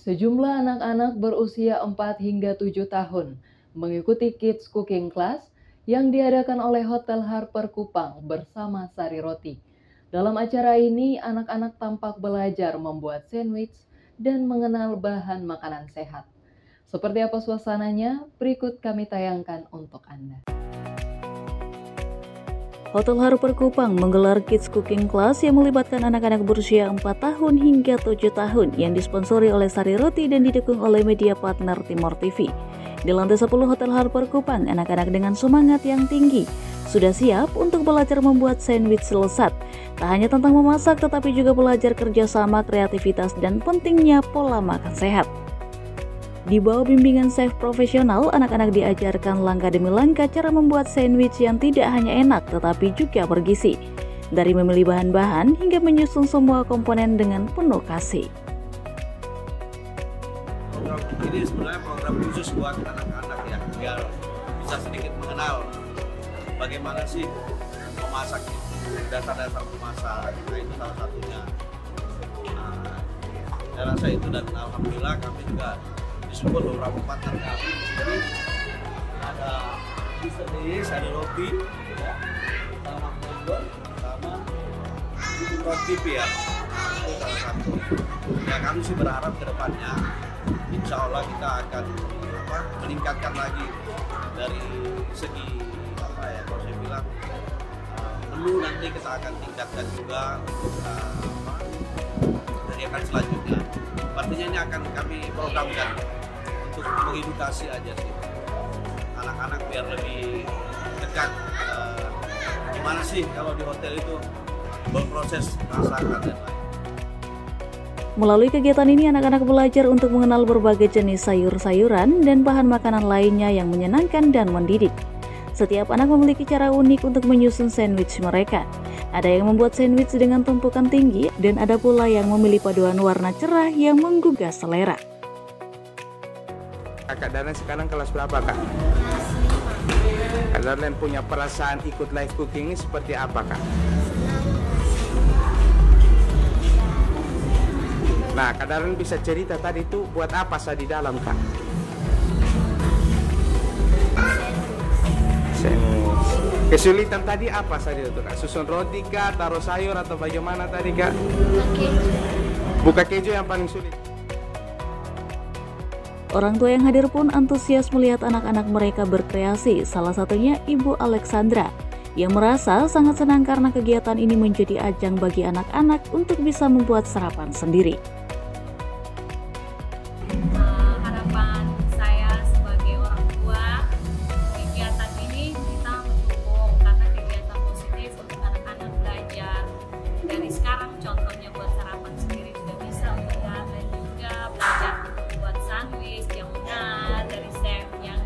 Sejumlah anak-anak berusia 4 hingga 7 tahun mengikuti Kids Cooking Class yang diadakan oleh Hotel Harper Kupang bersama Sari Roti. Dalam acara ini, anak-anak tampak belajar membuat sandwich dan mengenal bahan makanan sehat. Seperti apa suasananya? Berikut kami tayangkan untuk Anda. Hotel Harper Kupang menggelar Kids Cooking Class yang melibatkan anak-anak berusia 4 tahun hingga 7 tahun yang disponsori oleh Sari Roti dan didukung oleh media partner Timor TV. Di lantai 10 Hotel Harper Kupang, anak-anak dengan semangat yang tinggi sudah siap untuk belajar membuat sandwich lezat. Tak hanya tentang memasak, tetapi juga belajar kerjasama, kreativitas, dan pentingnya pola makan sehat. Di bawah bimbingan chef profesional, anak-anak diajarkan langkah demi langkah cara membuat sandwich yang tidak hanya enak tetapi juga bergizi. Dari memilih bahan-bahan hingga menyusun semua komponen dengan penuh kasih. Program ini sebenarnya program khusus buat anak-anak ya, biar bisa sedikit mengenal bagaimana sih memasak itu, dasar-dasar memasak. Nah, itu salah satunya. Nah, saya rasa itu, dan alhamdulillah kami juga disupport beberapa partner kami. Jadi ada Mr. Deis, ada Robi, ya, sama Mondor, sama Timor TV ya. Itu salah satu. Ya, kami sih berharap ke depannya, insya Allah kita akan meningkatkan lagi dari segi kalau saya bilang menu nanti kita akan tingkatkan juga untuk dari akan selanjutnya. Artinya ini akan kami programkan untuk mengedukasi aja sih anak-anak biar lebih dekat gimana sih kalau di hotel itu berproses masakan dan lain. Melalui kegiatan ini, anak-anak belajar untuk mengenal berbagai jenis sayur-sayuran dan bahan makanan lainnya yang menyenangkan dan mendidik. Setiap anak memiliki cara unik untuk menyusun sandwich mereka. Ada yang membuat sandwich dengan tumpukan tinggi, dan ada pula yang memilih paduan warna cerah yang menggugah selera. Kak Darlen sekarang kelas berapa, Kak? Kak Darlen punya perasaan ikut live cooking ini seperti apa, Kak? Nah, Kak Darlen bisa cerita tadi itu buat apa saya di dalam, Kak? Kesulitan tadi apa saja itu, Kak? Susun roti kah, taruh sayur atau bagaimana tadi, Kak? Buka keju yang paling sulit. Orang tua yang hadir pun antusias melihat anak-anak mereka berkreasi, salah satunya Ibu Alexandra, yang merasa sangat senang karena kegiatan ini menjadi ajang bagi anak-anak untuk bisa membuat sarapan sendiri. Harapan saya sebagai orang tua, kegiatan ini kita mendukung karena kegiatan positif untuk anak-anak belajar. Dari sekarang contohnya buat sarapan sendiri juga bisa melihat, dan juga belajar buat sandwich yang benar dari chef yang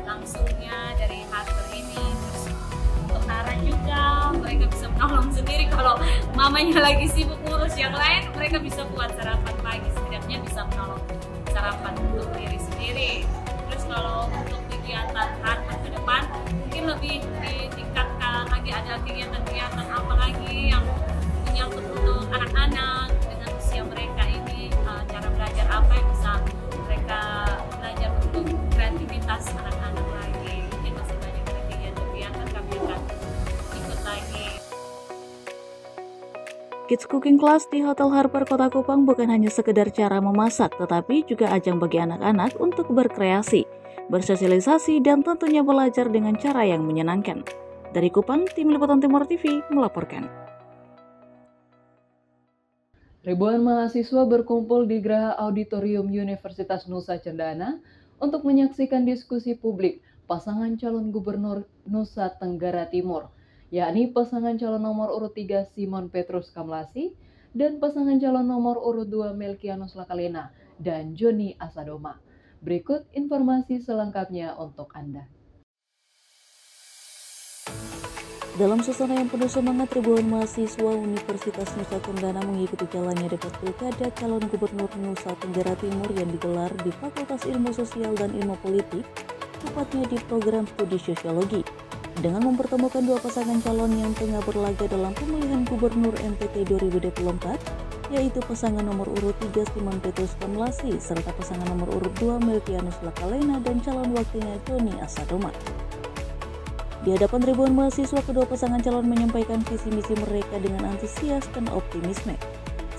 langsungnya dari Harper ini. Terus untuk Nara juga mereka bisa menolong sendiri kalau mamanya lagi sibuk ngurus yang lain, mereka bisa buat sarapan pagi, setidaknya bisa menolong sarapan untuk diri sendiri. Terus kalau untuk kegiatan Harper ke depan mungkin lebih ditingkatkan lagi, ada kegiatan-kegiatan apa lagi yang menyangkut untuk anak-anak dengan usia mereka ini, cara belajar apa yang bisa mereka belajar untuk kreativitas anak-anak lagi. Mungkin masih banyak kegiatan-kegiatan kami akan ikut lagi. Kids Cooking Class di Hotel Harper Kota Kupang bukan hanya sekedar cara memasak, tetapi juga ajang bagi anak-anak untuk berkreasi, bersosialisasi, dan tentunya belajar dengan cara yang menyenangkan. Dari Kupang, Tim Liputan Timor TV melaporkan. Ribuan mahasiswa berkumpul di Geraha Auditorium Universitas Nusa Cendana untuk menyaksikan diskusi publik pasangan calon gubernur Nusa Tenggara Timur, yakni pasangan calon nomor urut 3 Simon Petrus Kamlasi dan pasangan calon nomor urut 2 Melkianus Lakalena dan Joni Asadoma. Berikut informasi selengkapnya untuk Anda. Dalam suasana yang penuh semangat, ribuan mahasiswa Universitas Nusa Cendana mengikuti jalannya debat pilkada calon gubernur Nusa Tenggara Timur yang digelar di Fakultas Ilmu Sosial dan Ilmu Politik, tepatnya di program studi sosiologi. dengan mempertemukan dua pasangan calon yang tengah berlaga dalam pemilihan Gubernur NTT 2024, yaitu pasangan nomor urut 3 Simon Petrus Kamlasi serta pasangan nomor urut 2 Melkianus Lakalena dan calon wakilnya Joni Asadoma. Di hadapan ribuan mahasiswa, kedua pasangan calon menyampaikan visi misi mereka dengan antusias dan optimisme.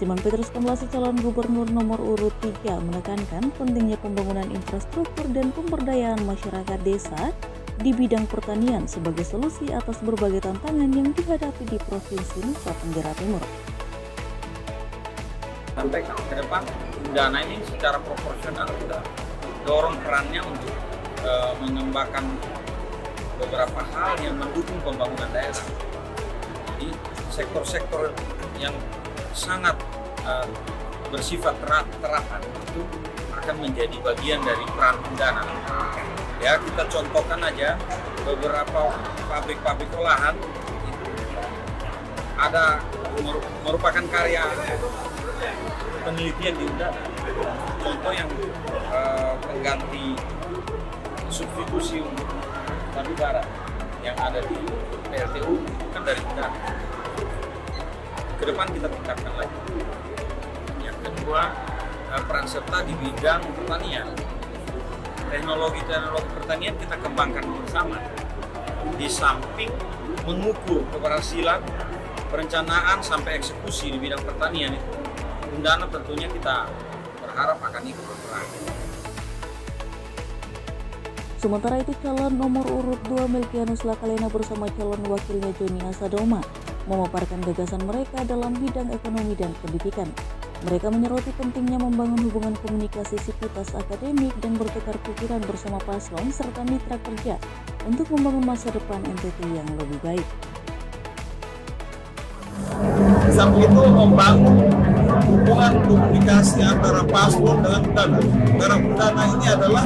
Simon Petrus Kamlasi, calon gubernur nomor urut 3, menekankan pentingnya pembangunan infrastruktur dan pemberdayaan masyarakat desa di bidang pertanian sebagai solusi atas berbagai tantangan yang dihadapi di Provinsi Nusa Tenggara Timur. Sampai ke depan, dana ini secara proporsional kita dorong perannya untuk mengembangkan beberapa hal yang mendukung pembangunan daerah. Jadi sektor-sektor yang sangat bersifat terapan itu akan menjadi bagian dari peran dana. Ya, kita contohkan aja beberapa pabrik-pabrik olahan itu ada merupakan karya penelitian di Undana. Contoh yang pengganti substitusi untuk batu bara yang ada di PLTU kan dari Undana. Ke depan kita tingkatkan lagi. Yang kedua, peran serta di bidang pertanian. Teknologi pertanian kita kembangkan bersama. Di samping mengukur keberhasilan perencanaan sampai eksekusi di bidang pertanian itu, Undana tentunya kita berharap akan ikut berperan. Sementara itu, calon nomor urut 2 Melkianus Lakalena bersama calon wakilnya Joni Asadoma memaparkan gagasan mereka dalam bidang ekonomi dan pendidikan. Mereka menyoroti pentingnya membangun hubungan komunikasi sivitas akademik dan bertukar pikiran bersama paslon serta mitra kerja untuk membangun masa depan NTT yang lebih baik. Samping itu membangun hubungan komunikasi antara paslon dengan Undana. Karena Undana ini adalah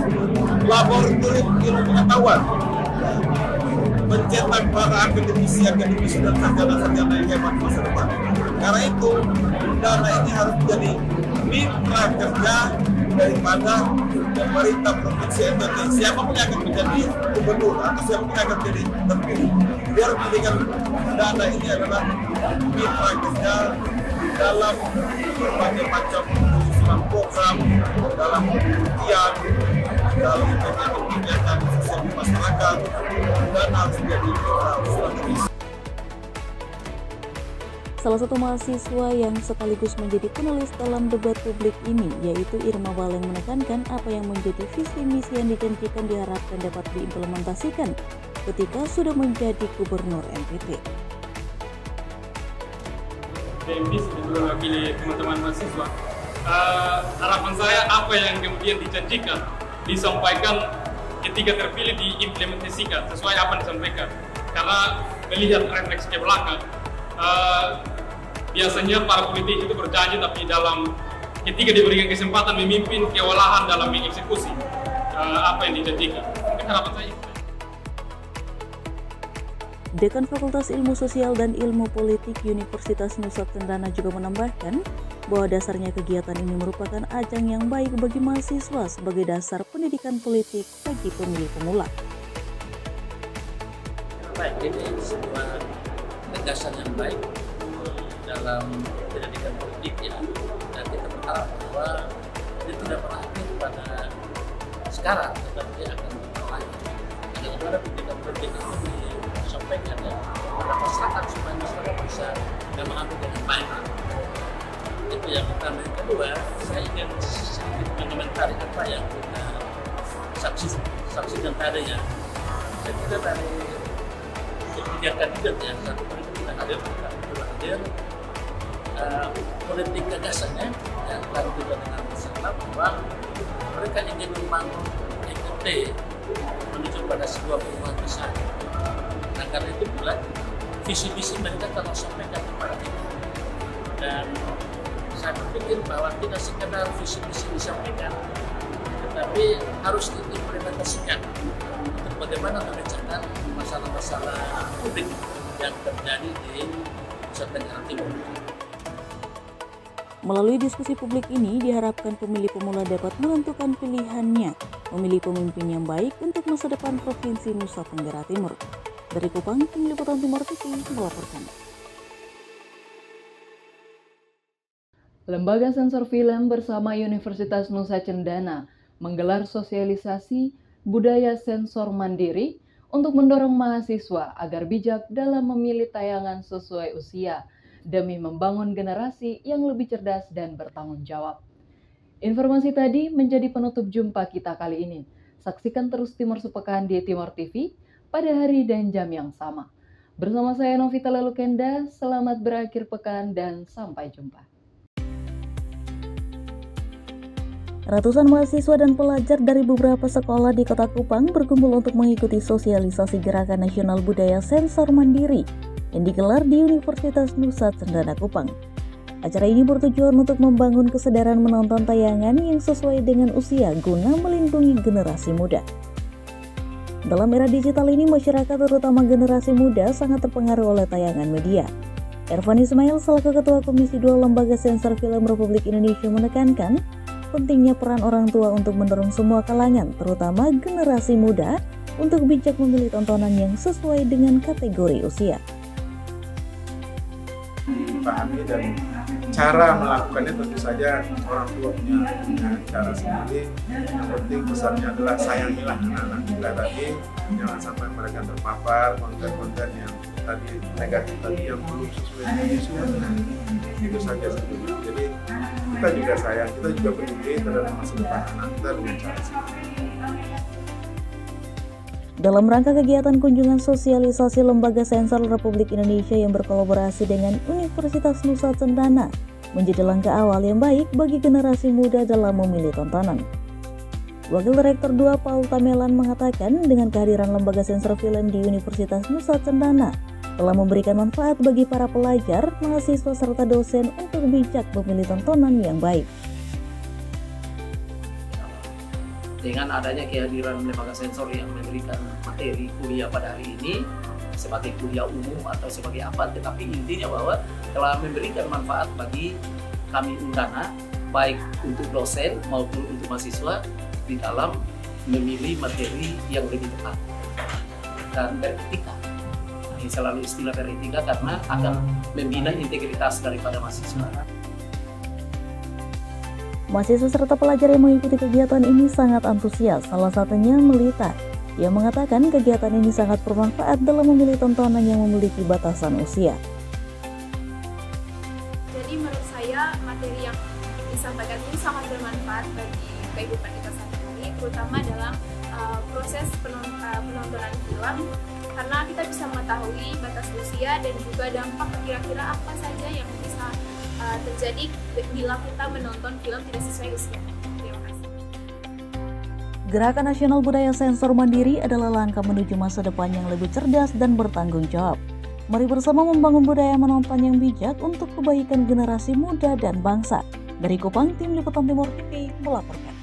laboratorium ilmu pengetahuan, mencetak para akademisi dan sarjana-sarjana yang hebat masa depan. Karena itu Undana ini harus menjadi mitra kerja daripada pemerintah provinsi NTT. Siapapun yang akan menjadi gubernur atau siapapun yang akan menjadi terpilih, biar pendidikan Undana ini adalah mitra kerja dalam berbagai macam penyusunan program, dalam penelitian, dalam kegiatan sosial masyarakat, dan harus menjadi strategis. Salah satu mahasiswa yang sekaligus menjadi penulis dalam debat publik ini, yaitu Irma Baleng, menekankan apa yang menjadi visi misi yang dijanjikan diharapkan dapat diimplementasikan ketika sudah menjadi gubernur NTT. Bisa mewakili teman-teman mahasiswa. Harapan saya apa yang kemudian dijanjikan disampaikan ketika terpilih diimplementasikan sesuai apa yang disampaikan. Karena melihat refleksi ke belakang, biasanya para politik itu berjanji tapi dalam ketika diberikan kesempatan memimpin kewalahan dalam mengeksekusi apa yang dijanjikan. Mungkin harapan saya itu. Dekan Fakultas Ilmu Sosial dan Ilmu Politik Universitas Nusa Tenggara juga menambahkan bahwa dasarnya kegiatan ini merupakan ajang yang baik bagi mahasiswa sebagai dasar pendidikan politik bagi pemilih pemula. Baik, ini sebuah gagasan yang baik dalam pendidikan politik ya, dan kita berharap bahwa ini tidak berakhir pada sekarang, tetapi akan berlanjut. Bagaimana pendidikan politik itu disampaikan ya pada masyarakat supaya masyarakat bisa mengambil dengan baik. Itu yang pertama. Yang kedua, saya ingin sedikit mengomentari apa yang kita saksikan tadi ya. Saya kira dari ketiga kandidat yang satu kali kita hadir, kedua hadir, politik gagasannya yang lalu juga dengan bersama bahwa mereka ingin membangun NTT menuju pada sebuah perubahan besar. Nah, karena itu pula visi-visi mereka telah sampaikan kepada kita. Dan saya berpikir bahwa tidak sekedar visi-visi disampaikan, tetapi harus diimplementasikan untuk bagaimana memecahkan masalah-masalah publik yang terjadi di Nusa Tenggara Timur. Melalui diskusi publik ini, diharapkan pemilih pemula dapat menentukan pilihannya, memilih pemimpin yang baik untuk masa depan Provinsi Nusa Tenggara Timur. Dari Kupang, Tim Liputan Timor TV melaporkan. Lembaga Sensor Film bersama Universitas Nusa Cendana menggelar sosialisasi budaya sensor mandiri untuk mendorong mahasiswa agar bijak dalam memilih tayangan sesuai usia demi membangun generasi yang lebih cerdas dan bertanggung jawab. Informasi tadi menjadi penutup jumpa kita kali ini. Saksikan terus Timor Sepekan di Timor TV pada hari dan jam yang sama. Bersama saya Novita Lalukenda, selamat berakhir pekan dan sampai jumpa. Ratusan mahasiswa dan pelajar dari beberapa sekolah di Kota Kupang berkumpul untuk mengikuti sosialisasi Gerakan Nasional Budaya Sensor Mandiri yang digelar di Universitas Nusa Cendana Kupang. Acara ini bertujuan untuk membangun kesadaran menonton tayangan yang sesuai dengan usia guna melindungi generasi muda. Dalam era digital ini, masyarakat terutama generasi muda sangat terpengaruh oleh tayangan media. Ervan Ismail selaku Ketua Komisi 2 Lembaga Sensor Film Republik Indonesia menekankan pentingnya peran orang tua untuk mendorong semua kalangan, terutama generasi muda, untuk bijak memilih tontonan yang sesuai dengan kategori usia. Dipahami dan cara melakukannya tentu saja orang tua punya cara sendiri. Yang penting pesannya adalah sayangilah anak-anak kita tadi, jangan sampai mereka terpapar konten-konten yang tadi negatif tadi yang belum sesuai dengan usianya. Itu saja sebetulnya. Jadi kita juga sayang, kita juga peduli terhadap masa depan anak kita dengan cara sendiri. Dalam rangka kegiatan kunjungan sosialisasi Lembaga Sensor Republik Indonesia yang berkolaborasi dengan Universitas Nusa Cendana menjadi langkah awal yang baik bagi generasi muda dalam memilih tontonan. Wakil Rektor 2 Paul Tamelan mengatakan dengan kehadiran Lembaga Sensor Film di Universitas Nusa Cendana telah memberikan manfaat bagi para pelajar, mahasiswa, serta dosen untuk bijak memilih tontonan yang baik. Dengan adanya kehadiran lembaga sensor yang memberikan materi kuliah pada hari ini sebagai kuliah umum atau sebagai apa, tetapi intinya bahwa telah memberikan manfaat bagi kami Undana, baik untuk dosen maupun untuk mahasiswa di dalam memilih materi yang lebih tepat dan beretika. Ini selalu istilah beretika karena akan membina integritas daripada mahasiswa. Mahasiswa serta pelajar yang mengikuti kegiatan ini sangat antusias, salah satunya Melita. Ia mengatakan kegiatan ini sangat bermanfaat dalam memilih tontonan yang memiliki batasan usia. Jadi menurut saya materi yang disampaikan ini sangat bermanfaat bagi kehidupan kita sehari-hari, terutama dalam proses penontonan film, karena kita bisa mengetahui batas usia dan juga dampak kira-kira apa saja yang bisa terjadi bila kita menonton film tidak sesuai usia. Terima kasih. Gerakan Nasional Budaya Sensor Mandiri adalah langkah menuju masa depan yang lebih cerdas dan bertanggung jawab. Mari bersama membangun budaya menonton yang bijak untuk kebaikan generasi muda dan bangsa. Dari Kupang, Tim Liputan Timor TV melaporkan.